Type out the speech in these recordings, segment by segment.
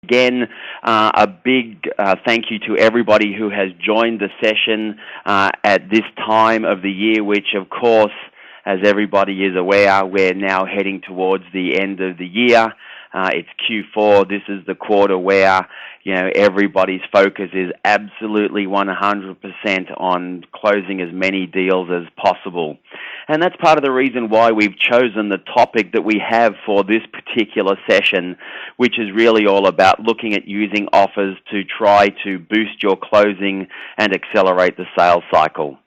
Again, a big thank you to everybody who has joined the session at this time of the year, which, of course, as everybody is aware, we're now heading towards the end of the year. It's Q4. This is the quarter where, everybody's focus is absolutely 100% on closing as many deals as possible. And that's part of the reason why we've chosen the topic that we have for this particular session, which is really all about looking at using offers to try to boost your closing and accelerate the sales cycle.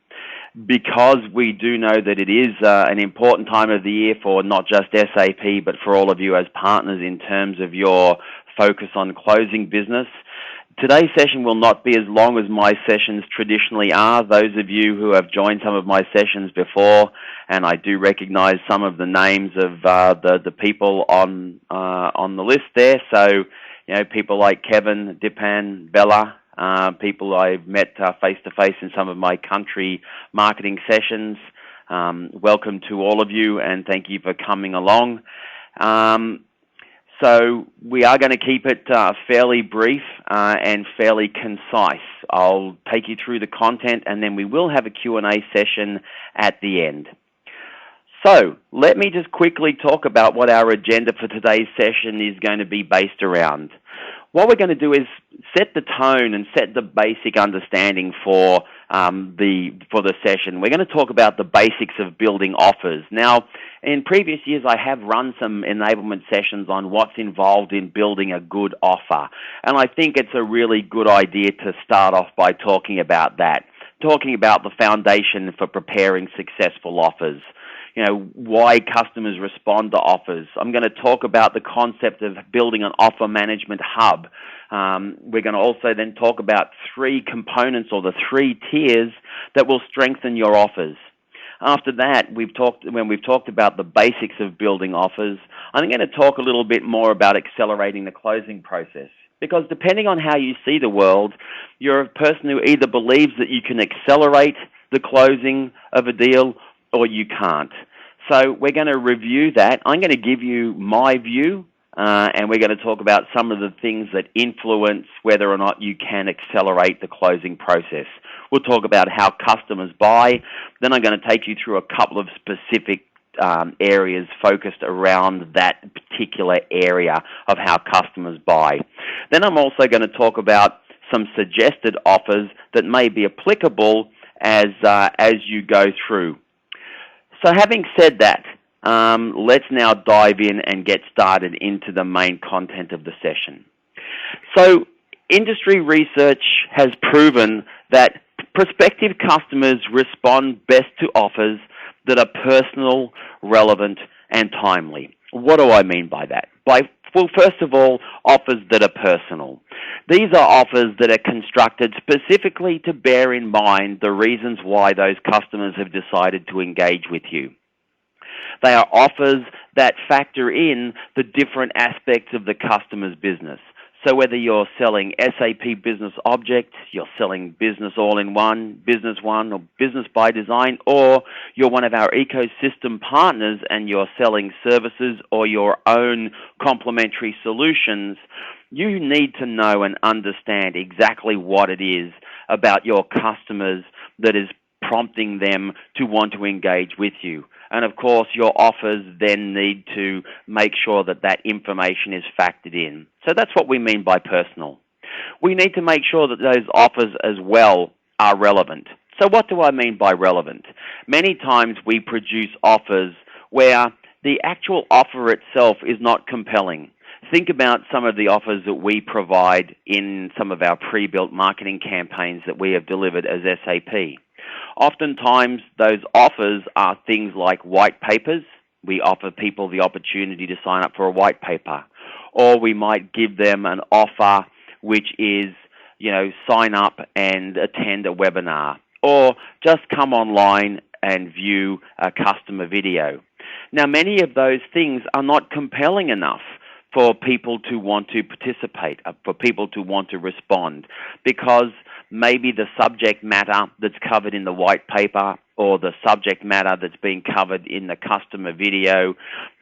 Because we do know that it is an important time of the year for not just SAP, but for all of you as partners in terms of your focus on closing business. Today's session will not be as long as my sessions traditionally are. Those of you who have joined some of my sessions before, and I do recognize some of the names of the people on the list there. So, people like Kevin, Dipan, Bella, people I've met face-to-face in some of my country marketing sessions. Welcome to all of you, and thank you for coming along. So we are going to keep it fairly brief and fairly concise. I'll take you through the content, and then we will have a Q&A session at the end. So let me just quickly talk about what our agenda for today's session is going to be based around. What we're going to do is set the tone and set the basic understanding for the session. We're going to talk about the basics of building offers. Now, in previous years, I have run some enablement sessions on what's involved in building a good offer, and I think it's a really good idea to start off by talking about that, talking about the foundation for preparing successful offers. Why customers respond to offers. I'm going to talk about the concept of building an offer management hub. We're going to also then talk about three components or the three tiers that will strengthen your offers. After that, when we've talked about the basics of building offers, I'm going to talk a little bit more about accelerating the closing process. Because depending on how you see the world, you're a person who either believes that you can accelerate the closing of a deal or you can't. So we're going to review that. I'm going to give you my view, and we're going to talk about some of the things that influence whether or not you can accelerate the closing process. We'll talk about how customers buy. Then I'm going to take you through a couple of specific areas focused around that particular area of how customers buy. Then I'm also going to talk about some suggested offers that may be applicable as you go through. So having said that, let's now dive in and get started into the main content of the session. So industry research has proven that prospective customers respond best to offers that are personal, relevant, and timely. What do I mean by that? Well, first of all, offers that are personal. These are offers that are constructed specifically to bear in mind the reasons why those customers have decided to engage with you. They are offers that factor in the different aspects of the customer's business. So whether you're selling SAP Business Object, you're selling Business All-in-One, Business One, or Business by Design, or you're one of our ecosystem partners and you're selling services or your own complementary solutions, you need to know and understand exactly what it is about your customers that is prompting them to want to engage with you. And of course, your offers then need to make sure that that information is factored in. So that's what we mean by personal. We need to make sure that those offers as well are relevant. So what do I mean by relevant? Many times we produce offers where the actual offer itself is not compelling. Think about some of the offers that we provide in some of our pre-built marketing campaigns that we have delivered as SAP. Oftentimes, those offers are things like white papers. We offer people the opportunity to sign up for a white paper. Or we might give them an offer which is, sign up and attend a webinar. Or just come online and view a customer video. Now, many of those things are not compelling enough for people to want to participate, for people to want to respond, because maybe the subject matter that's covered in the white paper or the subject matter that's being covered in the customer video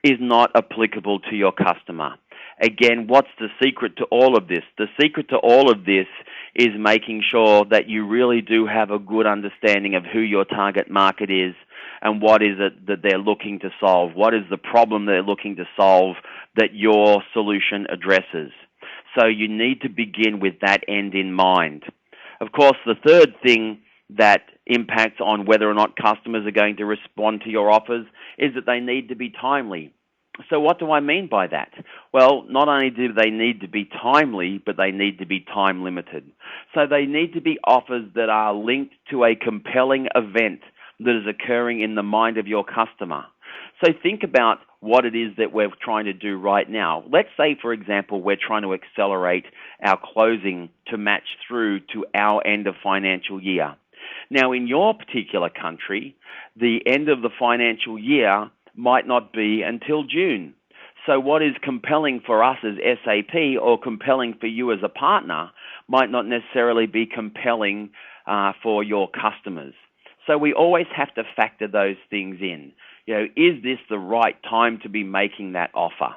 is not applicable to your customer. Again, what's the secret to all of this? The secret to all of this is making sure that you really do have a good understanding of who your target market is and what is it that they're looking to solve. What is the problem they're looking to solve that your solution addresses? So you need to begin with that end in mind. Of course, the third thing that impacts on whether or not customers are going to respond to your offers is that they need to be timely. So what do I mean by that? Well, not only do they need to be timely, but they need to be time limited. So they need to be offers that are linked to a compelling event that is occurring in the mind of your customer. So think about what it is that we're trying to do right now. Let's say, for example, we're trying to accelerate our closing to match through to our end of financial year. Now, in your particular country, the end of the financial year might not be until June. So what is compelling for us as SAP or compelling for you as a partner might not necessarily be compelling for your customers. So we always have to factor those things in. Is this the right time to be making that offer?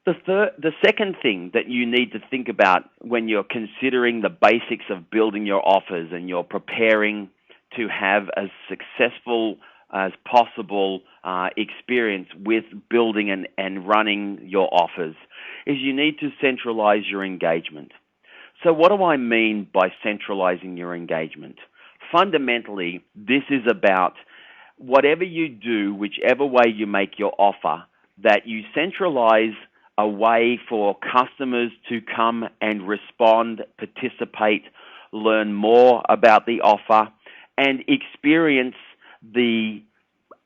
The second thing that you need to think about when you're considering the basics of building your offers and you're preparing to have as successful as possible experience with building and running your offers is you need to centralize your engagement. So what do I mean by centralizing your engagement? Fundamentally, this is about whatever you do, whichever way you make your offer, that you centralize a way for customers to come and respond, participate, learn more about the offer, and experience the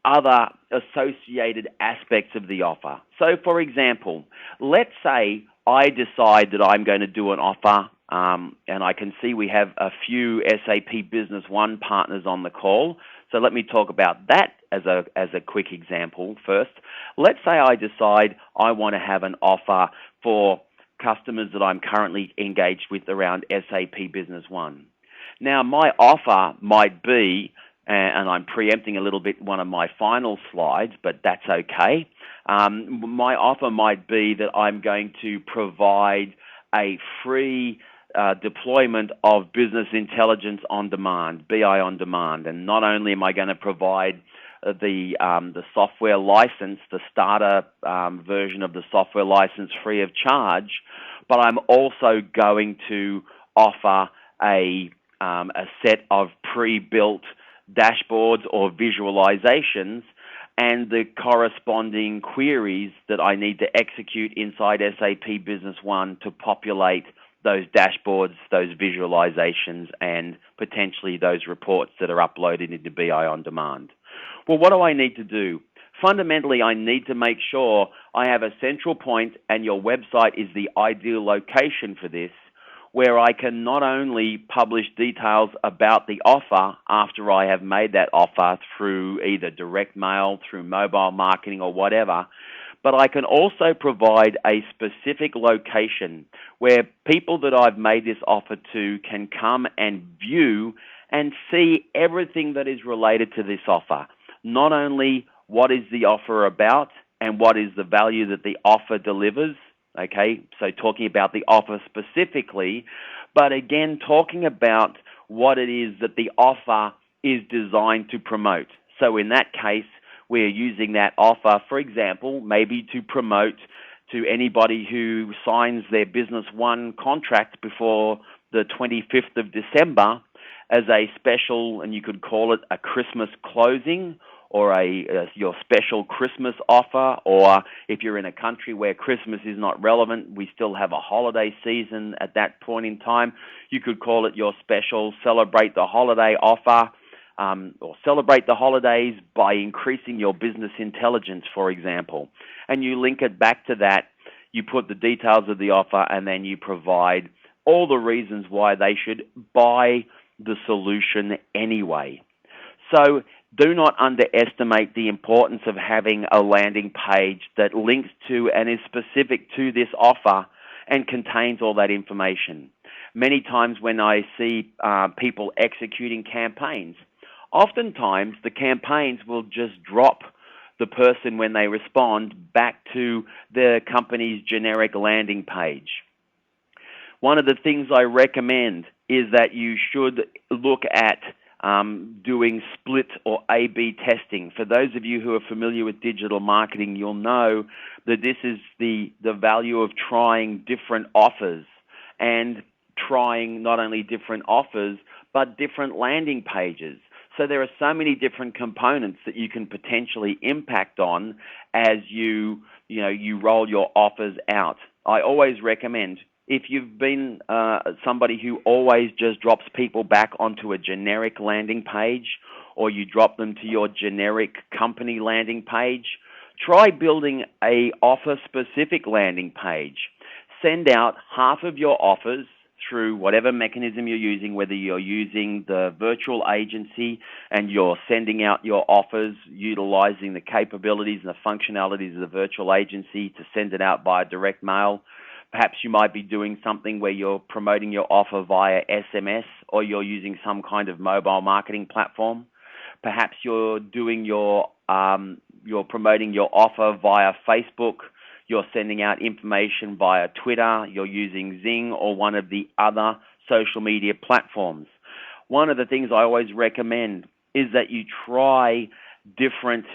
other associated aspects of the offer. So, for example, let's say I decide that I'm going to do an offer, and I can see we have a few SAP Business One partners on the call. So let me talk about that as a quick example first. Let's say I decide I want to have an offer for customers that I'm currently engaged with around SAP Business One. Now, my offer might be, and I'm preempting a little bit one of my final slides, but that's okay. My offer might be that I'm going to provide a free deployment of business intelligence on demand, BI on demand. And not only am I going to provide the software license, the starter version of the software license free of charge, but I'm also going to offer a set of pre-built dashboards or visualizations and the corresponding queries that I need to execute inside SAP Business One to populate those dashboards, those visualizations, and potentially those reports that are uploaded into BI on demand. Well, what do I need to do? Fundamentally, I need to make sure I have a central point, and your website is the ideal location for this, where I can not only publish details about the offer after I have made that offer through either direct mail, through mobile marketing or whatever, but I can also provide a specific location where people that I've made this offer to can come and view and see everything that is related to this offer. Not only what is the offer about and what is the value that the offer delivers, okay, so talking about the offer specifically, but again, talking about what it is that the offer is designed to promote. So in that case, we're using that offer, for example, maybe to promote to anybody who signs their Business One contract before the 25th of December as a special, and you could call it a Christmas closing, or your special Christmas offer, or if you're in a country where Christmas is not relevant, we still have a holiday season at that point in time, you could call it your special Celebrate the Holiday offer, or celebrate the holidays by increasing your business intelligence, for example. And you link it back to that, you put the details of the offer, and then you provide all the reasons why they should buy the solution anyway. So do not underestimate the importance of having a landing page that links to and is specific to this offer and contains all that information. Many times when I see people executing campaigns, oftentimes the campaigns will just drop the person, when they respond, back to the company's generic landing page. One of the things I recommend is that you should look at doing split or A/B testing. For those of you who are familiar with digital marketing, you'll know that this is the value of trying different offers and trying not only different offers, but different landing pages. So there are so many different components that you can potentially impact on as you roll your offers out. I always recommend, if you've been somebody who always just drops people back onto a generic landing page, or you drop them to your generic company landing page, try building a offer-specific landing page. Send out half of your offers through whatever mechanism you're using, whether you're using the virtual agency and you're sending out your offers utilizing the capabilities and the functionalities of the virtual agency to send it out via direct mail. Perhaps you might be doing something where you're promoting your offer via SMS, or you're using some kind of mobile marketing platform. Perhaps you're doing you're promoting your offer via Facebook. You're sending out information via Twitter, you're using Zing or one of the other social media platforms. One of the things I always recommend is that you try different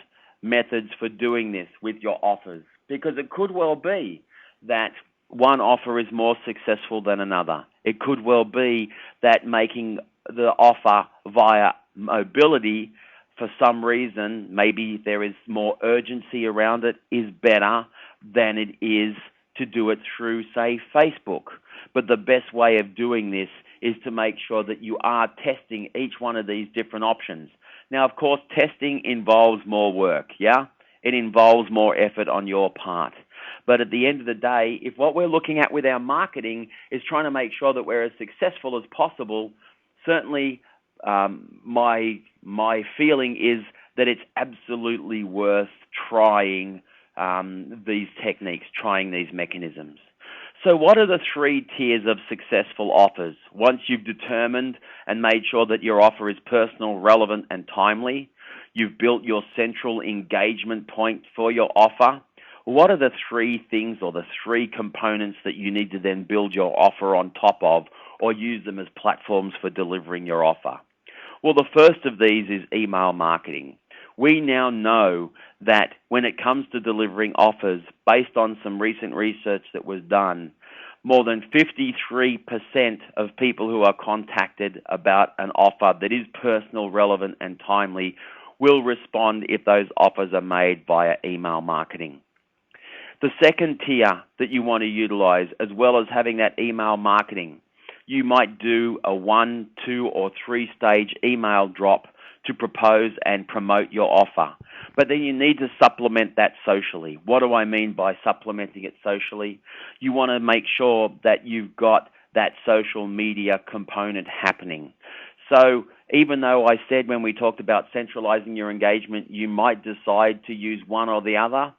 methods for doing this with your offers, because it could well be that one offer is more successful than another. It could well be that making the offer via mobility, for some reason, maybe there is more urgency around it, is better than it is to do it through, say, Facebook. But the best way of doing this is to make sure that you are testing each one of these different options. Now, of course, testing involves more work, yeah? It involves more effort on your part. But at the end of the day, if what we're looking at with our marketing is trying to make sure that we're as successful as possible, certainly my feeling is that it's absolutely worth trying these techniques, trying these mechanisms. So what are the three tiers of successful offers? Once you've determined and made sure that your offer is personal, relevant, and timely, you've built your central engagement point for your offer. What are the three things or the three components that you need to then build your offer on top of, or use them as platforms for delivering your offer? Well, the first of these is email marketing. We now know that when it comes to delivering offers, based on some recent research that was done, more than 53% of people who are contacted about an offer that is personal, relevant, and timely will respond if those offers are made via email marketing. The second tier that you want to utilize, as well as having that email marketing, you might do a 1, 2, or 3-stage email drop to propose and promote your offer. But then you need to supplement that socially. What do I mean by supplementing it socially? You want to make sure that you've got that social media component happening. So even though I said when we talked about centralizing your engagement, you might decide to use one or the other,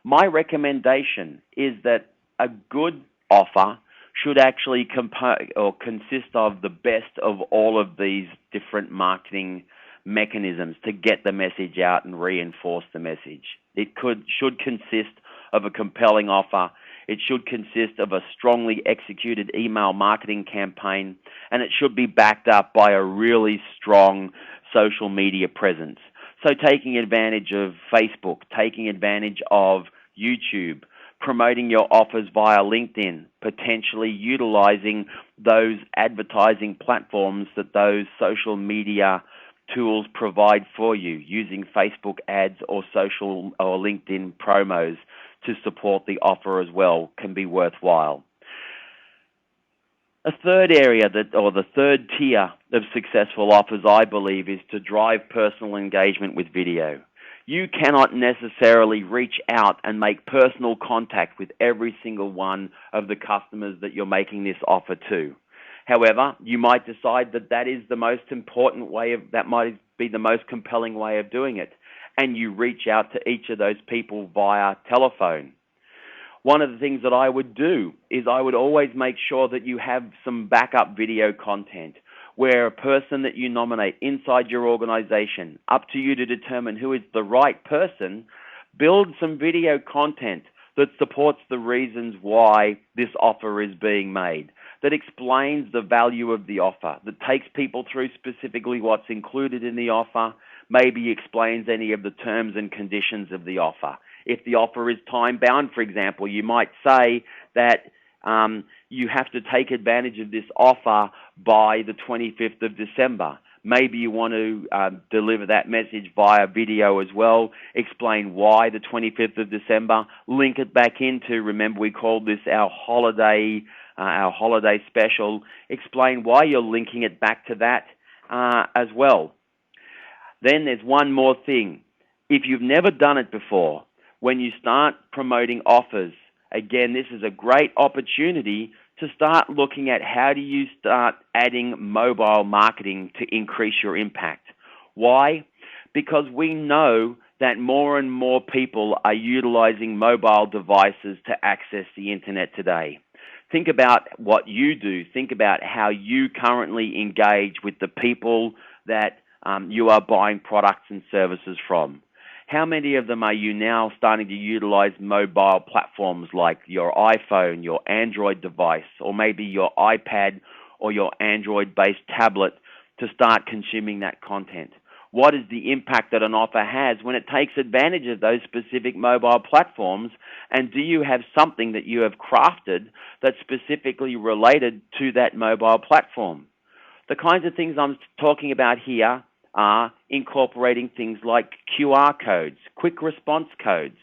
my recommendation is that a good offer should actually consist of the best of all of these different marketing mechanisms to get the message out and reinforce the message. It should consist of a compelling offer. It should consist of a strongly executed email marketing campaign, and it should be backed up by a really strong social media presence. So taking advantage of Facebook, taking advantage of YouTube, promoting your offers via LinkedIn, potentially utilizing those advertising platforms that those social media tools provide for you, using Facebook ads or social or LinkedIn promos to support the offer as well, can be worthwhile. A third area the third tier of successful offers, I believe, is to drive personal engagement with video. You cannot necessarily reach out and make personal contact with every single one of the customers that you're making this offer to. However, you might decide that that is the most important way that might be the most compelling way of doing it, and you reach out to each of those people via telephone. One of the things that I would do is I would always make sure that you have some backup video content where a person that you nominate inside your organization, up to you to determine who is the right person, Build some video content that supports the reasons why this offer is being made, that explains the value of the offer, that takes people through specifically what's included in the offer, maybe explains any of the terms and conditions of the offer. If the offer is time-bound, for example, you might say that you have to take advantage of this offer by the 25th of December. Maybe you want to deliver that message via video as well, explain why the 25th of December, link it back into, remember we called this our holiday special, explain why you're linking it back to that as well. Then there's one more thing. If you've never done it before, when you start promoting offers, again, this is a great opportunity to start looking at how do you start adding mobile marketing to increase your impact. Why? Because we know that more and more people are utilizing mobile devices to access the internet today. Think about what you do. Think about how you currently engage with the people that you are buying products and services from. How many of them are you now starting to utilize mobile platforms like your iPhone, your Android device, or maybe your iPad or your Android-based tablet to start consuming that content? What is the impact that an offer has when it takes advantage of those specific mobile platforms? And do you have something that you have crafted that's specifically related to that mobile platform? The kinds of things I'm talking about here are incorporating things like QR codes, quick response codes.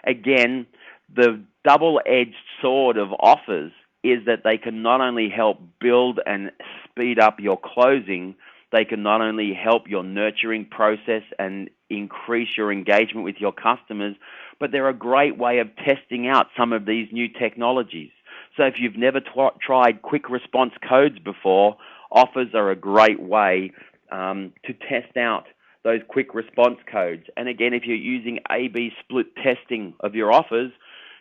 Again, the double-edged sword of offers is that they can not only help build and speed up your closing, they can not only help your nurturing process and increase your engagement with your customers, but they're a great way of testing out some of these new technologies. So if you've never tried quick response codes before, offers are a great way to test out those quick response codes. And again, if you're using A/B split testing of your offers,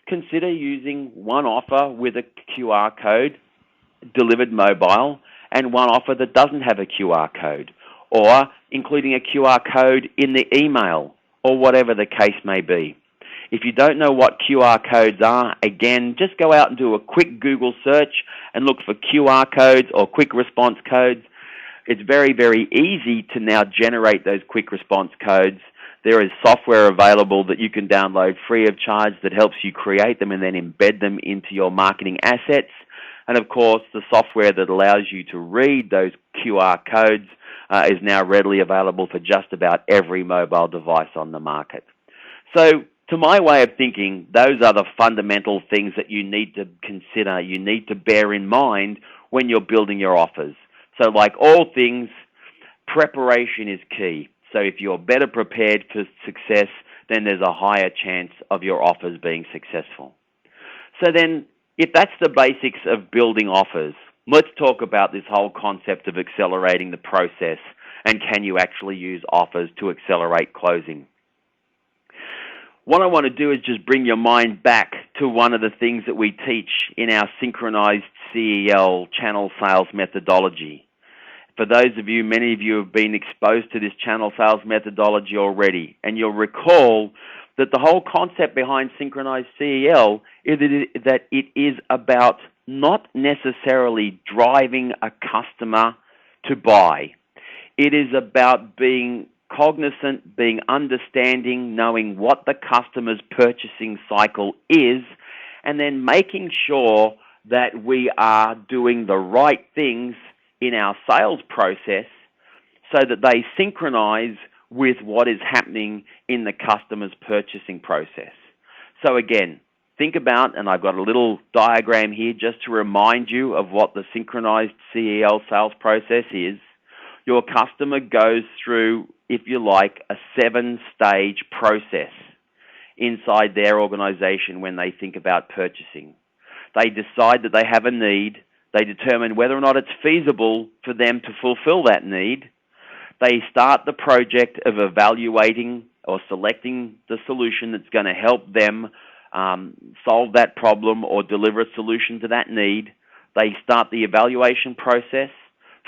consider using one offer with a QR code delivered mobile and one offer that doesn't have a QR code, or including a QR code in the email, or whatever the case may be. If you don't know what QR codes are, again, just go out and do a quick Google search and look for QR codes or quick response codes. It's very, very easy to now generate those quick response codes. There is software available that you can download free of charge that helps you create them and then embed them into your marketing assets. And of course, the software that allows you to read those QR codes is now readily available for just about every mobile device on the market. So, to my way of thinking, those are the fundamental things that you need to consider, you need to bear in mind when you're building your offers. So like all things, preparation is key. So if you're better prepared for success, then there's a higher chance of your offers being successful. So then, if that's the basics of building offers, let's talk about this whole concept of accelerating the process and can you actually use offers to accelerate closing. What I want to do is just bring your mind back to one of the things that we teach in our synchronized CEL channel sales methodology. For those of you, many of you have been exposed to this channel sales methodology already, and you'll recall that the whole concept behind synchronized CEL is that it is about not necessarily driving a customer to buy. It is about being cognizant, being understanding, knowing what the customer's purchasing cycle is, and then making sure that we are doing the right things in our sales process so that they synchronize with what is happening in the customer's purchasing process. So again, think about, and I've got a little diagram here just to remind you of what the synchronized CEL sales process is. Your customer goes through, if you like, a 7-stage process inside their organization when they think about purchasing. They decide that they have a need. They determine whether or not it's feasible for them to fulfill that need. They start the project of evaluating or selecting the solution that's going to help them solve that problem or deliver a solution to that need. They start the evaluation process.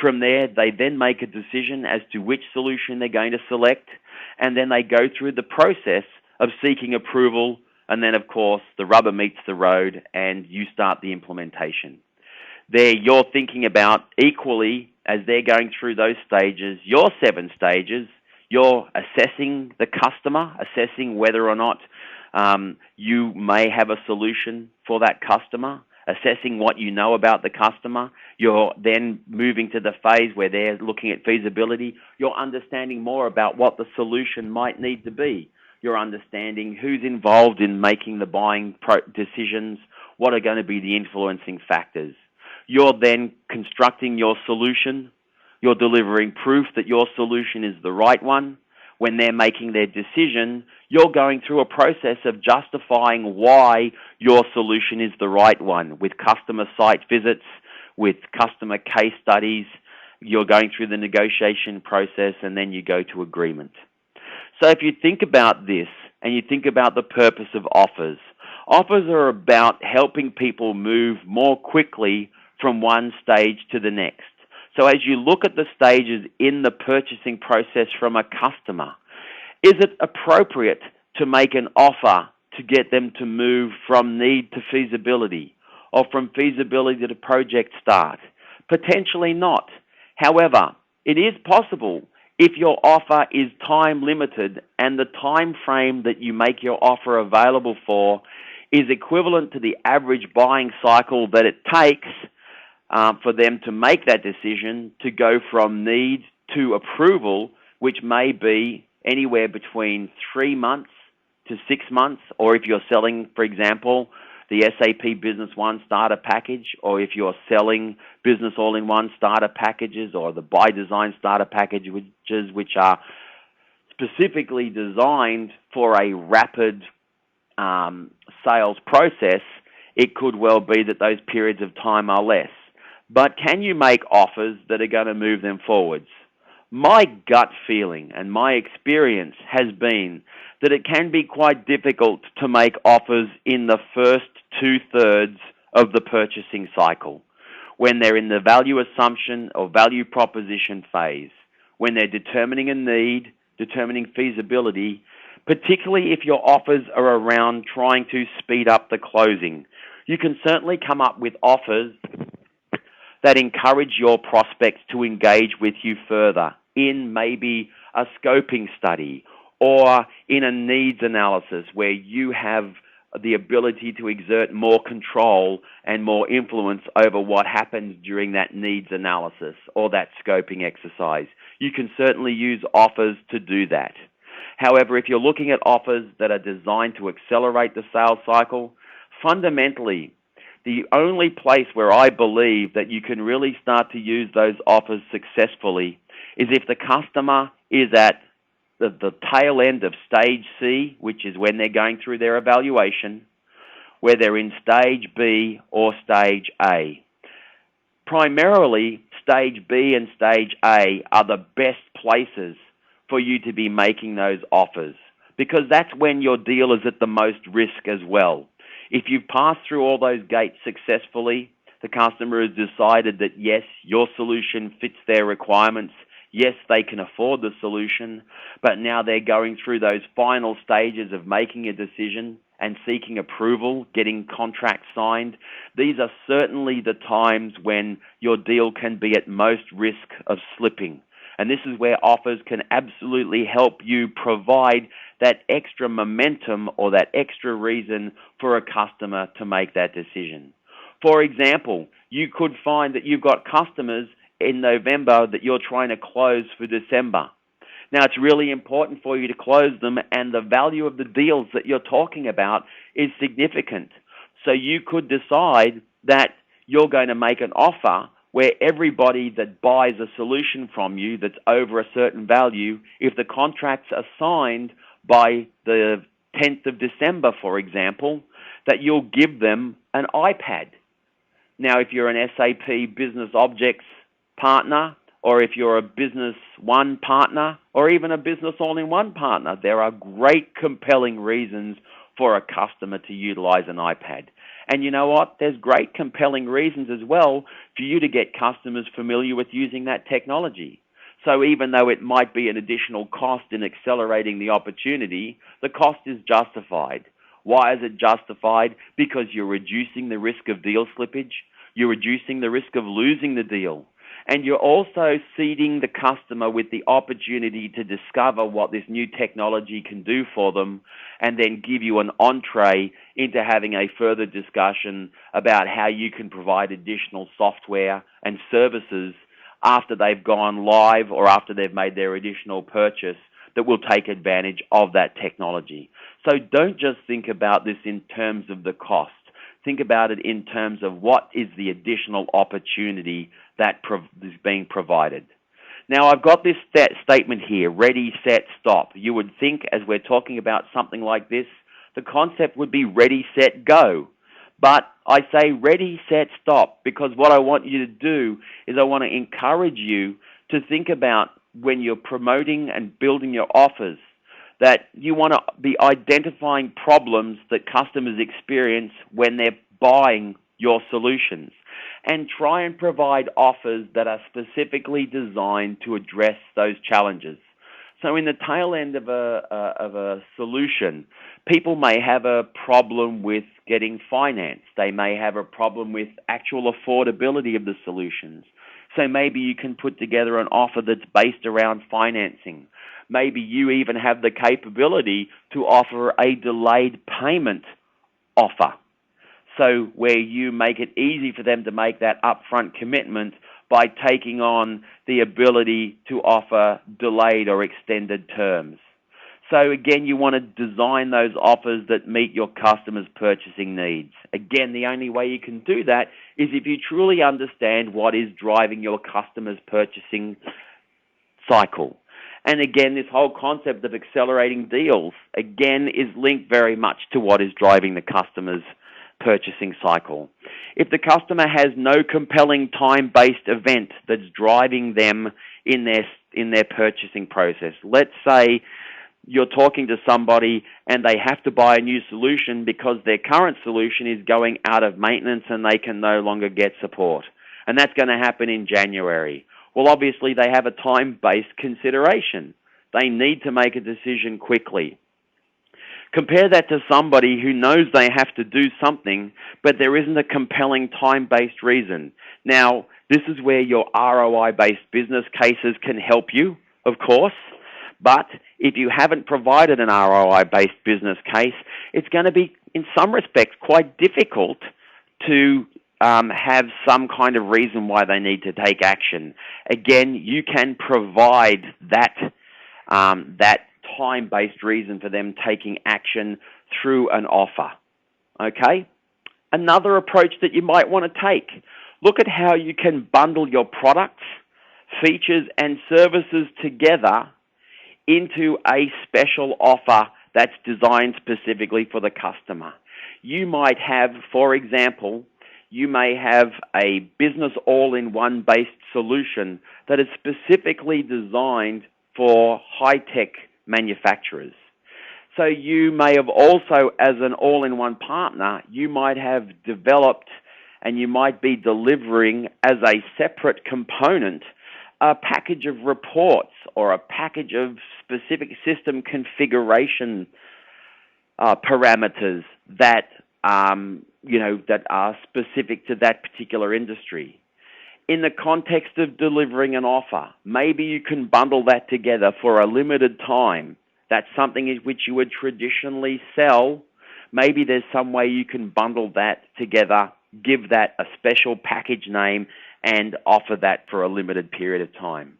From there, they then make a decision as to which solution they're going to select, and then they go through the process of seeking approval, and then, of course, the rubber meets the road and you start the implementation. There, you're thinking about equally, as they're going through those stages, your 7 stages, you're assessing the customer, assessing whether or not you may have a solution for that customer, assessing what you know about the customer. You're then moving to the phase where they're looking at feasibility. You're understanding more about what the solution might need to be. You're understanding who's involved in making the buying decisions, what are going to be the influencing factors. You're then constructing your solution. You're delivering proof that your solution is the right one. When they're making their decision, you're going through a process of justifying why your solution is the right one with customer site visits, with customer case studies. You're going through the negotiation process, and then you go to agreement. So if you think about this and you think about the purpose of offers, offers are about helping people move more quickly from one stage to the next. So as you look at the stages in the purchasing process from a customer, is it appropriate to make an offer to get them to move from need to feasibility, or from feasibility to project start? Potentially not. However, it is possible if your offer is time limited and the time frame that you make your offer available for is equivalent to the average buying cycle that it takes for them to make that decision to go from need to approval, which may be anywhere between 3 months to 6 months, or if you're selling, for example, the SAP Business One starter package, or if you're selling Business All-in-One starter packages, or the By Design starter packages, which are specifically designed for a rapid sales process, it could well be that those periods of time are less. But can you make offers that are going to move them forwards? My gut feeling and my experience has been that it can be quite difficult to make offers in the first 2/3 of the purchasing cycle, when they're in the value assumption or value proposition phase, when they're determining a need, determining feasibility, particularly if your offers are around trying to speed up the closing. You can certainly come up with offers that encourage your prospects to engage with you further in maybe a scoping study or in a needs analysis where you have the ability to exert more control and more influence over what happens during that needs analysis or that scoping exercise. You can certainly use offers to do that. However, if you're looking at offers that are designed to accelerate the sales cycle, fundamentally, the only place where I believe that you can really start to use those offers successfully is if the customer is at the tail end of stage C, which is when they're going through their evaluation, where they're in stage B or stage A. Primarily, stage B and stage A are the best places for you to be making those offers, because that's when your deal is at the most risk as well. If you've passed through all those gates successfully, the customer has decided that yes, your solution fits their requirements, yes, they can afford the solution, but now they're going through those final stages of making a decision and seeking approval, getting contracts signed. These are certainly the times when your deal can be at most risk of slipping. And this is where offers can absolutely help you provide that extra momentum or that extra reason for a customer to make that decision. For example, you could find that you've got customers in November that you're trying to close for December. Now, it's really important for you to close them, and the value of the deals that you're talking about is significant. So you could decide that you're going to make an offer where everybody that buys a solution from you that's over a certain value, if the contracts are signed by the 10th of December, for example, that you'll give them an iPad. Now, if you're an SAP Business Objects partner, or if you're a Business One partner, or even a Business All-in-One partner, there are great compelling reasons for a customer to utilize an iPad. And you know what? There's great compelling reasons as well for you to get customers familiar with using that technology. So even though it might be an additional cost in accelerating the opportunity, the cost is justified. Why is it justified? Because you're reducing the risk of deal slippage, you're reducing the risk of losing the deal, and you're also seeding the customer with the opportunity to discover what this new technology can do for them, and then give you an entree into having a further discussion about how you can provide additional software and services after they've gone live or after they've made their additional purchase that will take advantage of that technology. So don't just think about this in terms of the cost. Think about it in terms of what is the additional opportunity that is being provided. Now, I've got this statement here, ready, set, stop. You would think, as we're talking about something like this, the concept would be ready, set, go. But I say ready, set, stop, because what I want you to do is I want to encourage you to think about when you're promoting and building your offers, that you want to be identifying problems that customers experience when they're buying your solutions, and try and provide offers that are specifically designed to address those challenges. So in the tail end of a solution, people may have a problem with getting finance. They may have a problem with actual affordability of the solutions. So maybe you can put together an offer that's based around financing. Maybe you even have the capability to offer a delayed payment offer. So where you make it easy for them to make that upfront commitment by taking on the ability to offer delayed or extended terms. So again, you want to design those offers that meet your customers' purchasing needs. Again, the only way you can do that is if you truly understand what is driving your customers' purchasing cycle. And again, this whole concept of accelerating deals, again, is linked very much to what is driving the customer's purchasing cycle. If the customer has no compelling time-based event that's driving them in their purchasing process, let's say you're talking to somebody and they have to buy a new solution because their current solution is going out of maintenance and they can no longer get support. And that's going to happen in January. Well, obviously they have a time-based consideration. They need to make a decision quickly. Compare that to somebody who knows they have to do something, but there isn't a compelling time-based reason. Now, this is where your ROI-based business cases can help you, of course, but if you haven't provided an ROI-based business case, it's going to be, in some respects, quite difficult to have some kind of reason why they need to take action. Again, you can provide that time-based reason for them taking action through an offer. Okay? Another approach that you might want to take, look at how you can bundle your products, features, and services together into a special offer that's designed specifically for the customer. You might have, for example, you may have a business all-in-one based solution that is specifically designed for high-tech manufacturers. So you may have also, as an all-in-one partner, you might have developed and you might be delivering as a separate component a package of reports or a package of specific system configuration parameters that that are specific to that particular industry. In the context of delivering an offer, maybe you can bundle that together for a limited time. That's something in which you would traditionally sell. Maybe there's some way you can bundle that together, give that a special package name, and offer that for a limited period of time.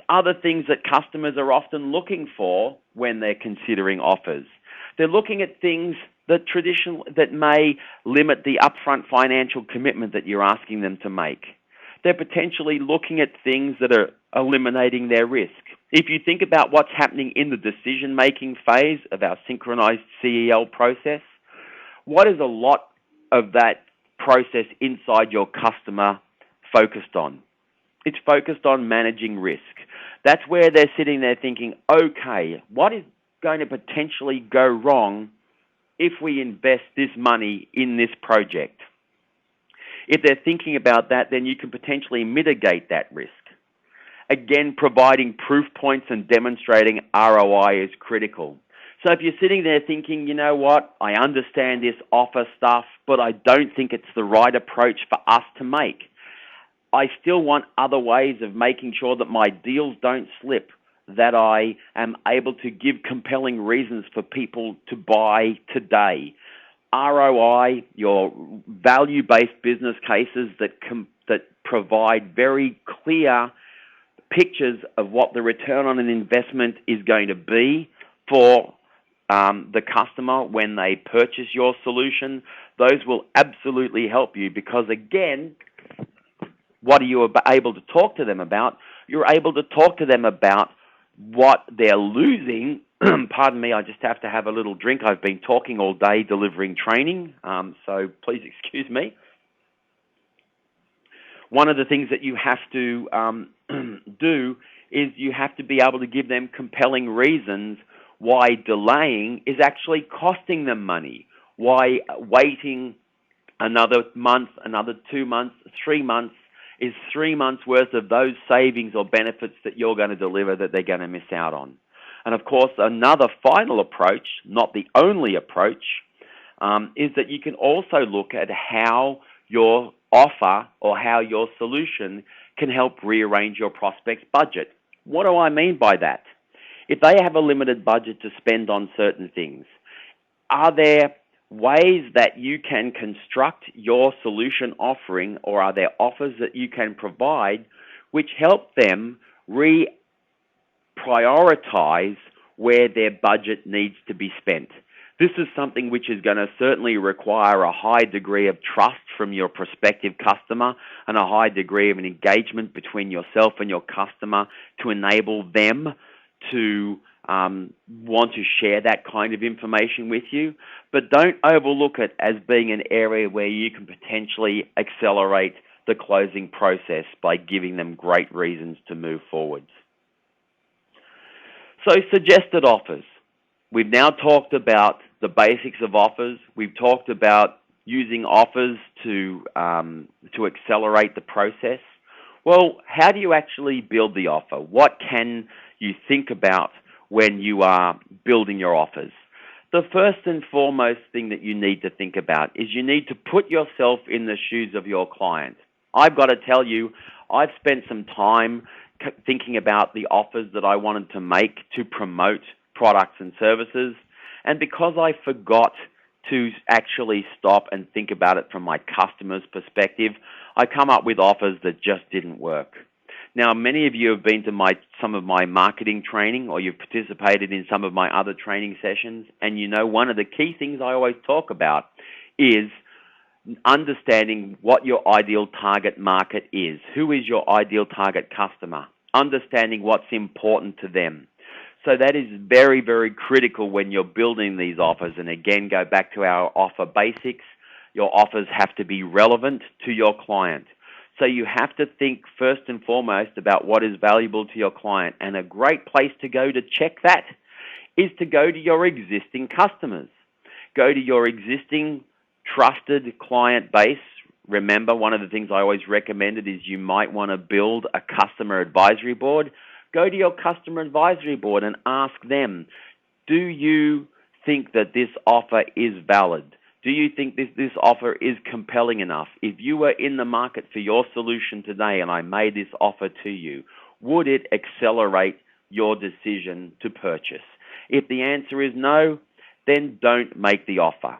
Other things that customers are often looking for when they're considering offers. They're looking at things that may limit the upfront financial commitment that you're asking them to make. They're potentially looking at things that are eliminating their risk. If you think about what's happening in the decision-making phase of our synchronized CEL process, what is a lot of that process inside your customer focused on? It's focused on managing risk. That's where they're sitting there thinking, okay, what is going to potentially go wrong if we invest this money in this project? If they're thinking about that, then you can potentially mitigate that risk. Again, providing proof points and demonstrating ROI is critical. So if you're sitting there thinking, you know what, I understand this offer stuff, but I don't think it's the right approach for us to make. I still want other ways of making sure that my deals don't slip, that I am able to give compelling reasons for people to buy today. ROI, your value-based business cases that provide very clear pictures of what the return on an investment is going to be for the customer when they purchase your solution. Those will absolutely help you because, again, what are you able to talk to them about? You're able to talk to them about what they're losing. Pardon me, I just have to have a little drink. I've been talking all day delivering training, so please excuse me. One of the things that you have to do is you have to be able to give them compelling reasons why delaying is actually costing them money, why waiting another month, another 2 months, 3 months is 3 months worth of those savings or benefits that you're going to deliver that they're going to miss out on. And of course, another final approach, not the only approach, is that you can also look at how your offer or how your solution can help rearrange your prospect's budget. What do I mean by that? If they have a limited budget to spend on certain things, are there ways that you can construct your solution offering, or are there offers that you can provide which help them prioritize where their budget needs to be spent? This is something which is going to certainly require a high degree of trust from your prospective customer and a high degree of an engagement between yourself and your customer to enable them to want to share that kind of information with you. But don't overlook it as being an area where you can potentially accelerate the closing process by giving them great reasons to move forwards. So suggested offers. We've now talked about the basics of offers. We've talked about using offers to accelerate the process. Well, how do you actually build the offer? What can you think about when you are building your offers? The first and foremost thing that you need to think about is you need to put yourself in the shoes of your client. I've got to tell you, I've spent some time thinking about the offers that I wanted to make to promote products and services, and because I forgot to actually stop and think about it from my customer's perspective, I come up with offers that just didn't work. Now, many of you have been to some of my marketing training, or you've participated in some of my other training sessions, and you know one of the key things I always talk about is understanding what your ideal target market is. Who is your ideal target customer? Understanding what's important to them. So that is very, very critical when you're building these offers. And again, go back to our offer basics. Your offers have to be relevant to your client. So you have to think first and foremost about what is valuable to your client. And a great place to go to check that is to go to your existing customers. Go to your existing trusted client base. Remember, one of the things I always recommended is you might want to build a customer advisory board. Go to your customer advisory board and ask them, do you think that this offer is valid? Do you think this offer is compelling enough? If you were in the market for your solution today and I made this offer to you, would it accelerate your decision to purchase? If the answer is no, then don't make the offer.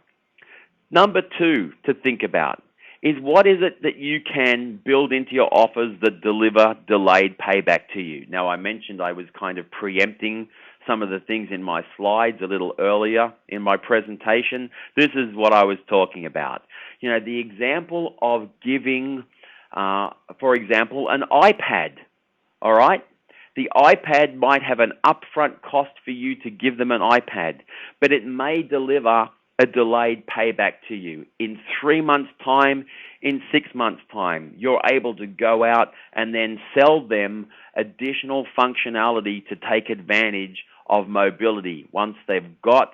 Number 2 to think about is what is it that you can build into your offers that deliver delayed payback to you. Now, I mentioned I was kind of preempting some of the things in my slides a little earlier in my presentation. This is what I was talking about. You know, the example of giving, for example, an iPad, all right? The iPad might have an upfront cost for you to give them an iPad, but it may deliver a delayed payback to you. In 3 months' time, in 6 months' time, you're able to go out and then sell them additional functionality to take advantage of mobility. Once they've got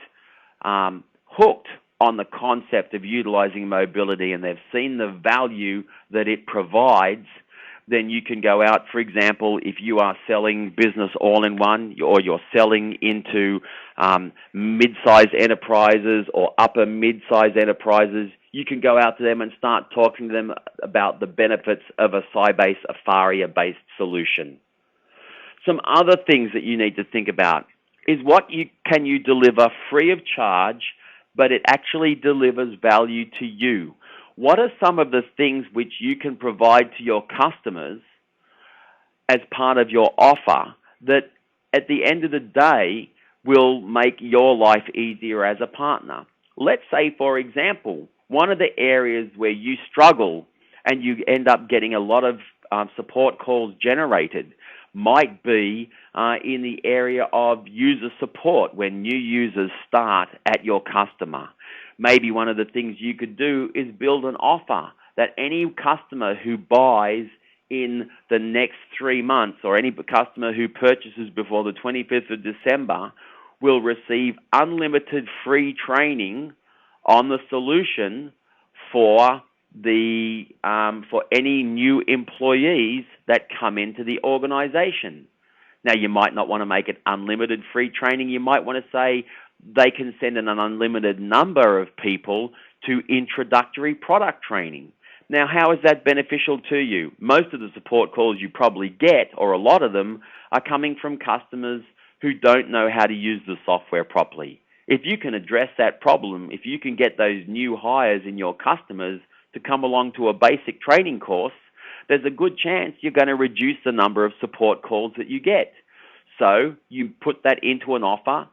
hooked on the concept of utilizing mobility and they've seen the value that it provides, then you can go out, for example, if you are selling business all-in-one or you're selling into mid-sized enterprises or upper mid-sized enterprises, you can go out to them and start talking to them about the benefits of a Sybase Afaria-based solution. Some other things that you need to think about is can you deliver free of charge, but it actually delivers value to you? What are some of the things which you can provide to your customers as part of your offer that at the end of the day will make your life easier as a partner? Let's say, for example, one of the areas where you struggle and you end up getting a lot of support calls generated might be in the area of user support when new users start at your customer. Maybe one of the things you could do is build an offer that any customer who buys in the next 3 months or any customer who purchases before the 25th of December will receive unlimited free training on the solution for any new employees that come into the organization. Now, you might not want to make it unlimited free training. You might want to say they can send an unlimited number of people to introductory product training. Now, how is that beneficial to you? Most of the support calls you probably get, or a lot of them, are coming from customers who don't know how to use the software properly. If you can address that problem, if you can get those new hires in your customers to come along to a basic training course, there's a good chance you're going to reduce the number of support calls that you get. So you put that into an offer,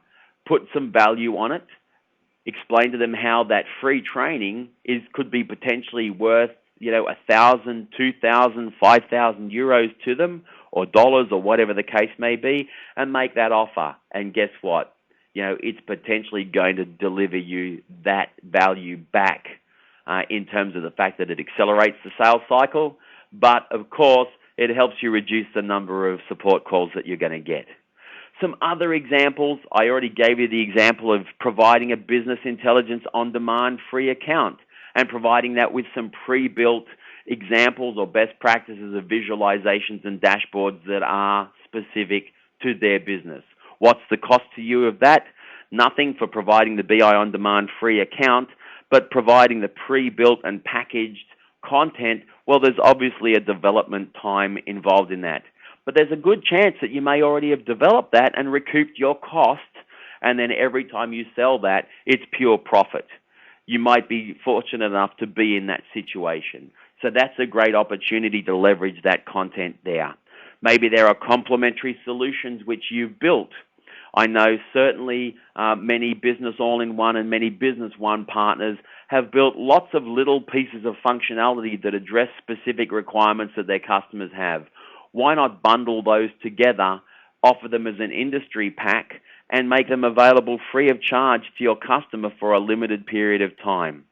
put some value on it, explain to them how that free training could be potentially worth, 1,000, 2,000, 5,000 euros to them, or dollars, or whatever the case may be, and make that offer. And guess what? It's potentially going to deliver you that value back in terms of the fact that it accelerates the sales cycle, but of course, it helps you reduce the number of support calls that you're going to get. Some other examples, I already gave you the example of providing a business intelligence on-demand free account and providing that with some pre-built examples or best practices of visualizations and dashboards that are specific to their business. What's the cost to you of that? Nothing for providing the BI on-demand free account, but providing the pre-built and packaged content, well, there's obviously a development time involved in that. But there's a good chance that you may already have developed that and recouped your cost, and then every time you sell that, it's pure profit. You might be fortunate enough to be in that situation. So that's a great opportunity to leverage that content there. Maybe there are complementary solutions which you've built. I know certainly many business all-in-one and many business one partners have built lots of little pieces of functionality that address specific requirements that their customers have. Why not bundle those together, offer them as an industry pack, and make them available free of charge to your customer for a limited period of time?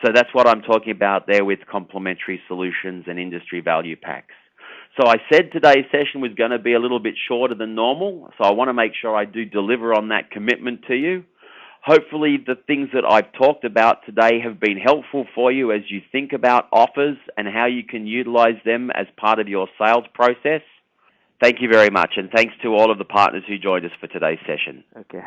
So that's what I'm talking about there with complementary solutions and industry value packs. So I said today's session was going to be a little bit shorter than normal, so I want to make sure I do deliver on that commitment to you. Hopefully the things that I've talked about today have been helpful for you as you think about offers and how you can utilize them as part of your sales process. Thank you very much, and thanks to all of the partners who joined us for today's session. Okay.